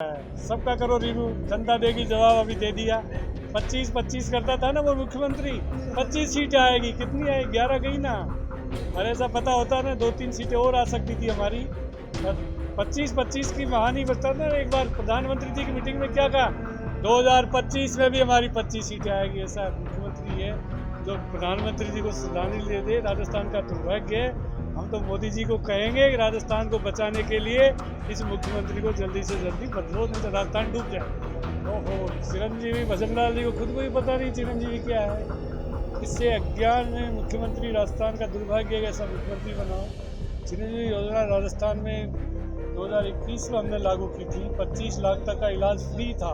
सबका करो रिव्यू, जनता देगी जवाब, अभी दे दिया। 25-25 करता था ना वो मुख्यमंत्री, 25 सीटें आएगी, कितनी आई? 11 गई ना। अरे ऐसा पता होता ना 2-3 सीटें और आ सकती थी हमारी। 25-25 की कहानी बता ना। एक बार प्रधानमंत्री जी की मीटिंग में क्या कहा, 2025 में भी हमारी 25 सीटें आएगी। ऐसा मुख्यमंत्री है जो प्रधानमंत्री जी को श्रद्धांजलि दे। राजस्थान का दुर्भाग्य है। हम तो मोदी जी को कहेंगे कि राजस्थान को बचाने के लिए इस मुख्यमंत्री को जल्दी से जल्दी बदलो, नहीं तो राजस्थान डूब जाए। ओहो, चिरंजीवी भजनलाल जी को खुद को ही पता नहीं चिरंजीवी क्या है। इससे अज्ञान में मुख्यमंत्री राजस्थान का दुर्भाग्य है। ऐसा मुख्यमंत्री बनाओ। चिरंजीवी योजना राजस्थान में 2021 में हमने लागू की थी। 25 लाख तक का इलाज फ्री था।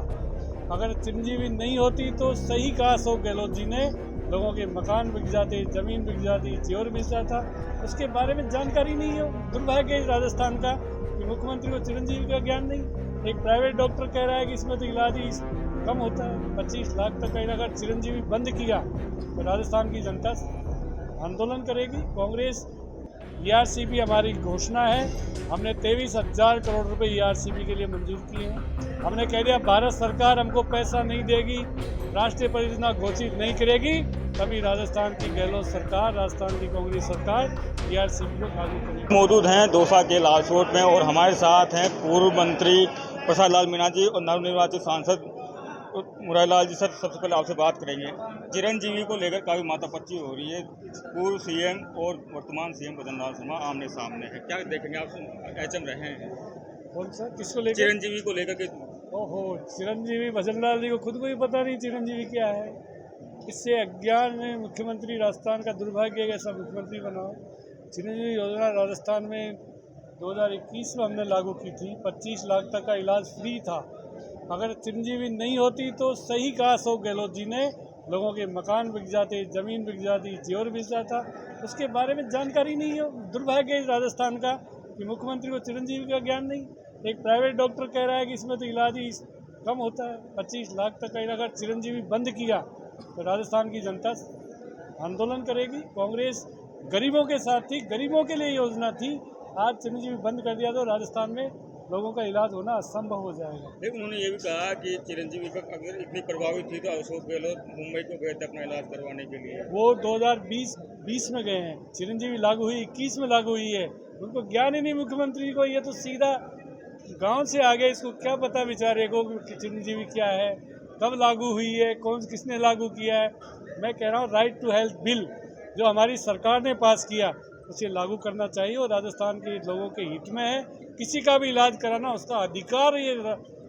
अगर चिरंजीवी नहीं होती तो सही कहा अशोक गहलोत जी ने, लोगों के मकान बिक जाते, जमीन बिक जाती, जेवर बिक जाता। उसके बारे में जानकारी नहीं है। दुर्भाग्य है राजस्थान का कि मुख्यमंत्री को चिरंजीवी का ज्ञान नहीं। एक प्राइवेट डॉक्टर कह रहा है कि इसमें तो इलाज ही कम होता है। 25 लाख तक का अगर चिरंजीवी बंद किया तो राजस्थान की जनता आंदोलन करेगी। कांग्रेस ERCP हमारी घोषणा है। हमने 23,000 करोड़ रुपए ERCP के लिए मंजूर किए हैं। हमने कह दिया भारत सरकार हमको पैसा नहीं देगी, राष्ट्रीय परियोजना घोषित नहीं करेगी, तभी राजस्थान की गहलोत सरकार, राजस्थान की कांग्रेस सरकार ERCP को लागू करेगी। मौजूद हैं दौसा के लालसोट में और हमारे साथ हैं पूर्व मंत्री प्रसाद लाल मीणा जी और नवनिर्वाचित सांसद मुरारीलाल जी। सर, सबसे पहले आपसे बात करेंगे, चिरंजीवी को लेकर काफी माथापच्ची हो रही है। पूर्व CM और वर्तमान CM भजनलाल शर्मा आमने सामने है, क्या देखेंगे आप? HM रहे हैं। कौन सा, किसको लेकर? चिरंजीवी को लेकर के। ओहो, चिरंजीवी भजनलाल जी को खुद को ही पता नहीं चिरंजीवी क्या है। इससे अज्ञान में मुख्यमंत्री राजस्थान का दुर्भाग्य है। ऐसा मुख्यमंत्री बनाओ। चिरंजीवी योजना राजस्थान में 2021 में हमने लागू की थी। 25 लाख तक का इलाज फ्री था। अगर चिरंजीवी नहीं होती तो सही कहा अशोक गहलोत जी ने, लोगों के मकान बिक जाते, जमीन बिक जाती, जेवर बिक जाता। उसके बारे में जानकारी नहीं है। दुर्भाग्य है राजस्थान का कि मुख्यमंत्री को चिरंजीवी का ज्ञान नहीं। एक प्राइवेट डॉक्टर कह रहा है कि इसमें तो इलाज ही कम होता है। 25 लाख तक का अगर चिरंजीवी बंद किया तो राजस्थान की जनता आंदोलन करेगी। कांग्रेस गरीबों के साथ थी, गरीबों के लिए योजना थी। आज चिरंजीवी बंद कर दिया तो राजस्थान में लोगों का इलाज होना असंभव हो जाएगा। लेकिन उन्होंने ये भी कहा कि चिरंजीवी का अगर इतनी प्रभावित थी तो अशोक गहलोत मुंबई को गए थे अपना इलाज करवाने के लिए। वो 2020 में गए हैं। चिरंजीवी लागू हुई 21 में लागू हुई है। उनको ज्ञान ही नहीं मुख्यमंत्री को। ये तो सीधा गांव से आ गए, इसको क्या पता बेचारे को कि चिरंजीवी क्या है, कब लागू हुई है, किसने लागू किया है। मैं कह रहा हूँ राइट टू हेल्थ बिल जो हमारी सरकार ने पास किया उसे लागू करना चाहिए और राजस्थान के लोगों के हित में है। किसी का भी इलाज कराना उसका अधिकार ये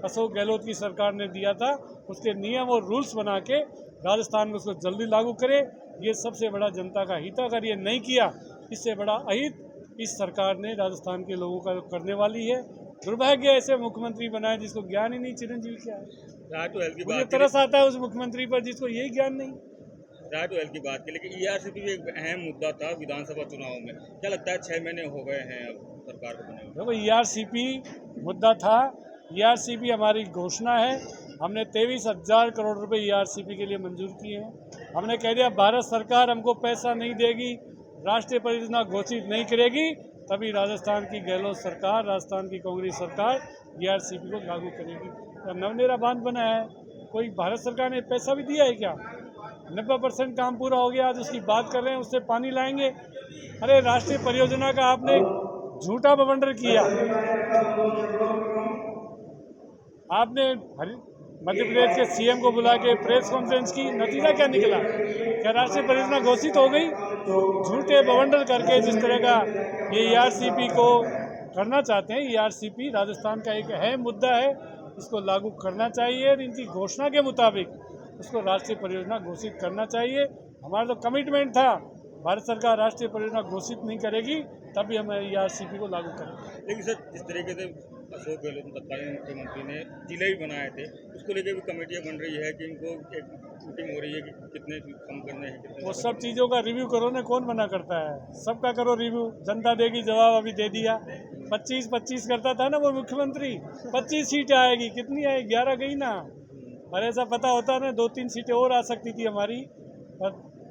अशोक गहलोत की सरकार ने दिया था। उसके नियम और रूल्स बना के राजस्थान में उसको जल्दी लागू करे। ये सबसे बड़ा जनता का हित। अगर ये नहीं किया, इससे बड़ा अहित इस सरकार ने राजस्थान के लोगों का करने वाली है। दुर्भाग्य ऐसे मुख्यमंत्री बनाए जिसको ज्ञान ही नहीं चिरंजीवी क्या है। मुझे तरस आता है उस मुख्यमंत्री पर जिसको यही ज्ञान नहीं। राइट टू हेल्थ की बात की, लेकिन ERCP भी एक अहम मुद्दा था विधानसभा चुनाव में। क्या लगता है 6 महीने हो गए हैं अब सरकार को बने हुए? देखो, ERCP मुद्दा था। ERCP हमारी घोषणा है। हमने 23,000 करोड़ रुपए ERCP के लिए मंजूर किए हैं। हमने कह दिया भारत सरकार हमको पैसा नहीं देगी, राष्ट्रीय परियोजना घोषित नहीं करेगी, तभी राजस्थान की गहलोत सरकार, राजस्थान की कांग्रेस सरकार ERCP को लागू करेगी। नवनेरा बांध बना है, कोई भारत सरकार ने पैसा भी दिया है क्या? 90% काम पूरा हो गया, आज उसकी बात कर रहे हैं, उससे पानी लाएंगे। अरे राष्ट्रीय परियोजना का आपने झूठा बवंडर किया। आपने मध्य प्रदेश के CM को बुला के प्रेस कॉन्फ्रेंस की, नतीजा क्या निकला? क्या राष्ट्रीय परियोजना घोषित हो गई? झूठे बवंडर करके जिस तरह का ये ERCP को करना चाहते हैं। ERCP राजस्थान का एक अहम मुद्दा है, इसको लागू करना चाहिए और इनकी घोषणा के मुताबिक उसको राष्ट्रीय परियोजना घोषित करना चाहिए। हमारा तो कमिटमेंट था, भारत सरकार राष्ट्रीय परियोजना घोषित नहीं करेगी तभी हम ERCP को लागू करेंगे। लेकिन सर, जिस तरीके से अशोक गहलोत तत्कालीन मुख्यमंत्री ने जिले भी बनाए थे, उसको लेकर भी कमेटियां बन रही है कि इनको एक मीटिंग हो रही है कि कितने कम करने हैं, कितने। वो सब चीज़ों का रिव्यू करो ना, कौन मना करता है? सबका करो रिव्यू, जनता देगी जवाब, अभी दे दिया। 25-25 करता था ना वो मुख्यमंत्री, 25 सीटें आएगी, कितनी आई? 11 गई ना। अरे ऐसा पता होता ना 2-3 सीटें और आ सकती थी हमारी।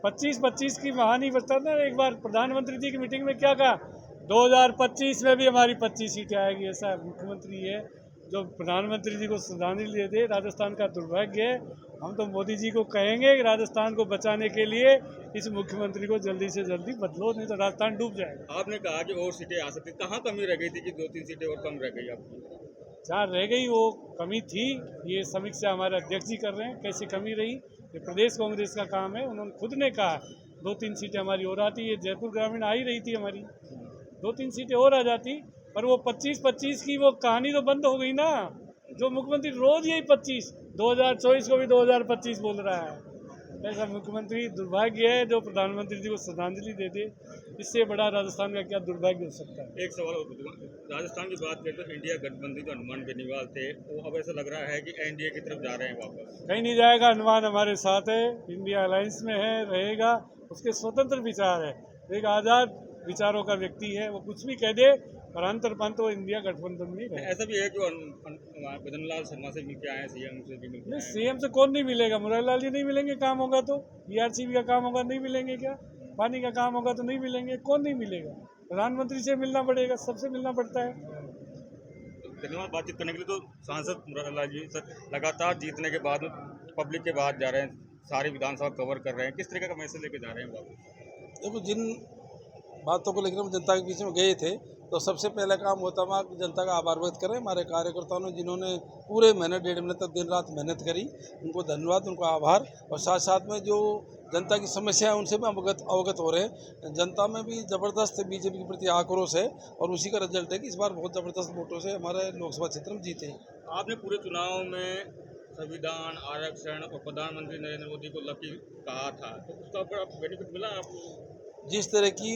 25-25 की कहानी बता ना। एक बार प्रधानमंत्री जी की मीटिंग में क्या कहा, 2025 में भी हमारी 25 सीटें आएगी। ऐसा मुख्यमंत्री है जो प्रधानमंत्री जी को श्रद्धांजलि देते, राजस्थान का दुर्भाग्य है। हम तो मोदी जी को कहेंगे कि राजस्थान को बचाने के लिए इस मुख्यमंत्री को जल्दी से जल्दी बदलो, नहीं तो राजस्थान डूब जाएगा। आपने कहा कि और सीटें आ सकती, कहाँ कमी रह गई थी कि 2-3 सीटें और कम रह गई आपकी? जहाँ रह गई वो कमी थी, ये समीक्षा हमारे अध्यक्ष जी कर रहे हैं, कैसी कमी रही ये प्रदेश कांग्रेस का काम है। उन्होंने खुद ने कहा 2-3 सीटें हमारी और आती, ये जयपुर ग्रामीण आ ही रही थी हमारी, 2-3 सीटें और आ जाती, पर वो 25-25 की वो कहानी तो बंद हो गई ना। जो मुख्यमंत्री रोज यही 25, 2024 को भी 2025 बोल रहा है। ऐसा मुख्यमंत्री दुर्भाग्य है जो प्रधानमंत्री जी को श्रद्धांजलि दे दे, इससे बड़ा राजस्थान का क्या दुर्भाग्य हो सकता है। एक सवाल और पूछूंगा, राजस्थान की बात करें तो इंडिया गठबंधन जो हनुमान बेनीवाल थे वो अब ऐसा लग रहा है कि एनडीए की तरफ जा रहे हैं वापस। कहीं नहीं जाएगा, हनुमान हमारे साथ है, इंडिया अलायंस में है, रहेगा। उसके स्वतंत्र विचार है, एक आज़ाद विचारों का व्यक्ति है, वो कुछ भी कह दे और अंतरपंत वो इंडिया गठबंधन में रहे। ऐसा भी है कि भजन लाल शर्मा से मिलकर आए, सीएम से भी मिलकर आए। सीएम से कौन नहीं मिलेगा? मुरारीलाल जी नहीं मिलेंगे? काम होगा तो ईआरसीबी का काम होगा, नहीं मिलेंगे क्या? पानी का काम होगा तो नहीं मिलेंगे? कौन नहीं मिलेगा? प्रधानमंत्री से मिलना पड़ेगा, सबसे मिलना पड़ता है। धन्यवाद बातचीत करने के लिए। तो सांसद मुरारीलाल जी सर लगातार जीतने के बाद पब्लिक के बाद जा रहे हैं, सारी विधानसभा कवर कर रहे हैं, किस तरीके का मैसेज लेके जा रहे हैं वापस? देखो, जिन बातों को लेकर हम जनता के बीच में गए थे तो सबसे पहला काम होता है कि जनता का आभार व्यक्त करें। हमारे कार्यकर्ताओं ने जिन्होंने पूरे महीने 1.5 महीने तक दिन रात मेहनत करी, उनको धन्यवाद, उनको आभार। और साथ साथ में जो जनता की समस्या है उनसे भी अवगत हो रहे हैं। जनता में भी ज़बरदस्त बीजेपी के प्रति आक्रोश है और उसी का रिजल्ट है कि इस बार बहुत ज़बरदस्त वोटों से हमारे लोकसभा क्षेत्र में जीते हैं। आपने पूरे चुनाव में संविधान, आरक्षण और प्रधानमंत्री नरेंद्र मोदी को लकी कहा था, तो उसका बड़ा बेनिफिट मिला आपको? जिस तरह की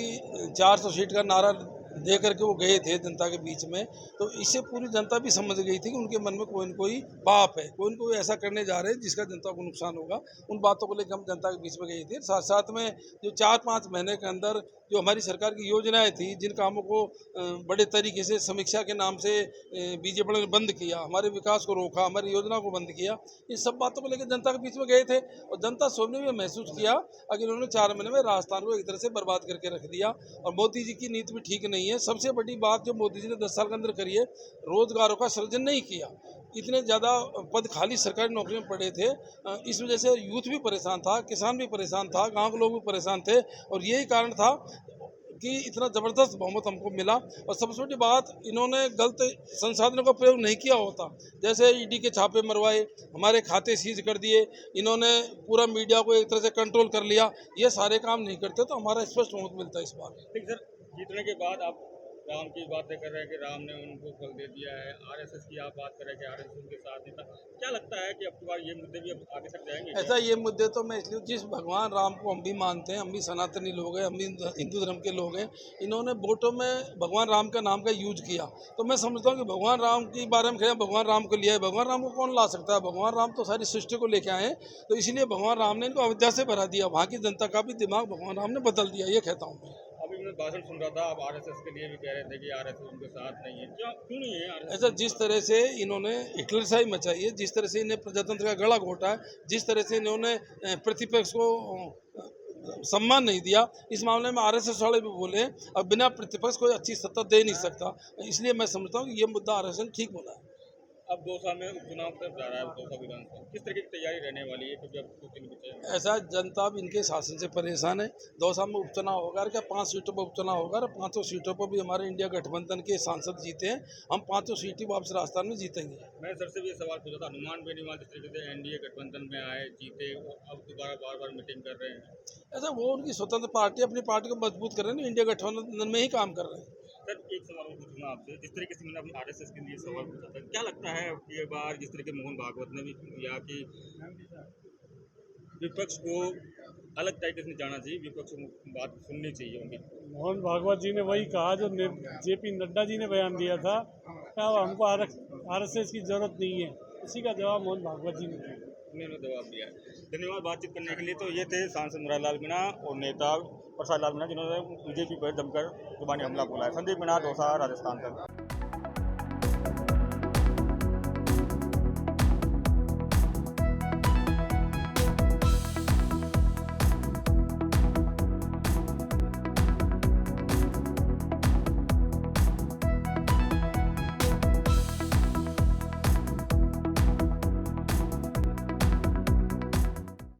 400 सीट का नारा दे करके वो गए थे जनता के बीच में, तो इससे पूरी जनता भी समझ गई थी कि उनके मन में कोई न कोई पाप है, कोई न कोई ऐसा करने जा रहे हैं जिसका जनता को नुकसान होगा। उन बातों को लेकर हम जनता के बीच में गए थे। साथ साथ में जो 4-5 महीने के अंदर जो हमारी सरकार की योजनाएं थी, जिन कामों को बड़े तरीके से समीक्षा के नाम से बीजेपी ने बंद किया, हमारे विकास को रोका, हमारी योजना को बंद किया, इन सब बातों को लेकर जनता के बीच में गए थे। और जनता स्वयं ने भी महसूस किया कि इन्होंने 4 महीने में राजस्थान को एक तरह से बर्बाद करके रख दिया। और मोदी जी की नीति भी ठीक नहीं है। सबसे बड़ी बात जो मोदी जी ने 10 साल के अंदर करी है, रोजगारों का सृजन नहीं किया। इतने ज़्यादा पद खाली सरकारी नौकरी में पड़े थे, इस वजह से यूथ भी परेशान था, किसान भी परेशान था, गांव के लोग भी परेशान थे। और यही कारण था कि इतना ज़बरदस्त बहुमत हमको मिला। और सबसे बड़ी बात, इन्होंने गलत संसाधनों का प्रयोग नहीं किया होता। जैसे ईडी के छापे मरवाए, हमारे खाते सीज कर दिए, इन्होंने पूरा मीडिया को एक तरह से कंट्रोल कर लिया, ये सारे काम नहीं करते तो हमारा स्पष्ट बहुमत मिलता है इस बार। ठीक सर, जीतने के बाद आप राम की बातें कर रहे हैं कि राम ने उनको फल दे दिया है, आरएसएस की आप बात कर रहे हैं कि आरएसएस उनके साथ नहीं था। क्या लगता है कि अब की बार ये मुद्दे भी अब आगे तक जाएंगे? ऐसा ये मुद्दे तो मैं इसलिए, जिस भगवान राम को हम भी मानते हैं, हम भी सनातनी लोग हैं, हम भी हिंदू धर्म के लोग हैं, इन्होंने वोटों में भगवान राम का नाम का यूज किया, तो मैं समझता हूँ कि भगवान राम के बारे में कहें, भगवान राम को लिया है, भगवान राम को कौन ला सकता है? भगवान राम तो सारी सृष्टि को लेके आए हैं, तो इसलिए भगवान राम ने इनको अयोध्या से भरा दिया। वहाँ की जनता का भी दिमाग भगवान राम ने बदल दिया, ये कहता हूँ। अभी मैं भाषण सुन रहा था, आप आरएसएस के लिए भी कह रहे थे कि आरएसएस उनके साथ नहीं है, क्यों नहीं है आरएसएस? ऐसा जिस तरह से इन्होंने हिटलरशाही मचाई है, जिस तरह से इन्हें प्रजातंत्र का गला घोटा है, जिस तरह से इन्होंने प्रतिपक्ष को सम्मान नहीं दिया, इस मामले में आरएसएस वाले भी बोले और बिना प्रतिपक्ष कोई अच्छी सत्ता दे नहीं सकता। इसलिए मैं समझता हूँ कि ये मुद्दा आरएसएस ठीक बोला है। अब 2 साल में उपचुनाव तक जा रहा है, 2 साल विधानसभा, किस तरह की तैयारी रहने वाली है? क्योंकि अब 2-3 बचे हैं। ऐसा जनता अब इनके शासन से परेशान है। 2 साल में उपचुनाव होगा, क्या 5 सीटों पर उपचुनाव होगा, और 5 सीटों पर भी हमारे इंडिया गठबंधन के सांसद जीते हैं। हम 5 सीटें वापस राजस्थान में जीतेंगे। मैं सर से भी ये सवाल पूछा था, हनुमान बेनीवाल जिस तरीके से एनडीए गठबंधन में आए, जीते, अब दोबारा बार मीटिंग कर रहे हैं। ऐसा वो उनकी स्वतंत्र पार्टी अपनी पार्टी को मजबूत कर रहे हैं, इंडिया गठबंधन में ही काम कर रहे हैं। सर एक सवाल और पूछूंगा आपसे, जिस तरीके से मैंने अभी आरएसएस के लिए सवाल पूछा था, क्या लगता है ये बार जिस तरीके मोहन भागवत ने भी किया कि विपक्ष को अलग तरीके से जाना चाहिए, विपक्ष को बात सुननी चाहिए उनकी? मोहन भागवत जी ने वही कहा जो जेपी नड्डा जी ने बयान दिया था, क्या हमको आरएसएस की जरूरत नहीं है, उसी का जवाब मोहन भागवत जी ने दिया। उन्होंने जवाब दिया। धन्यवाद बातचीत करने के लिए। तो ये थे सांसद मुरारीलाल मीणा और नेता प्रसाद लाल मीणा, जिन्होंने बीजेपी पर जमकर जुबानी हमला बोला है। संदीप मीणा, दौसा, राजस्थान तक।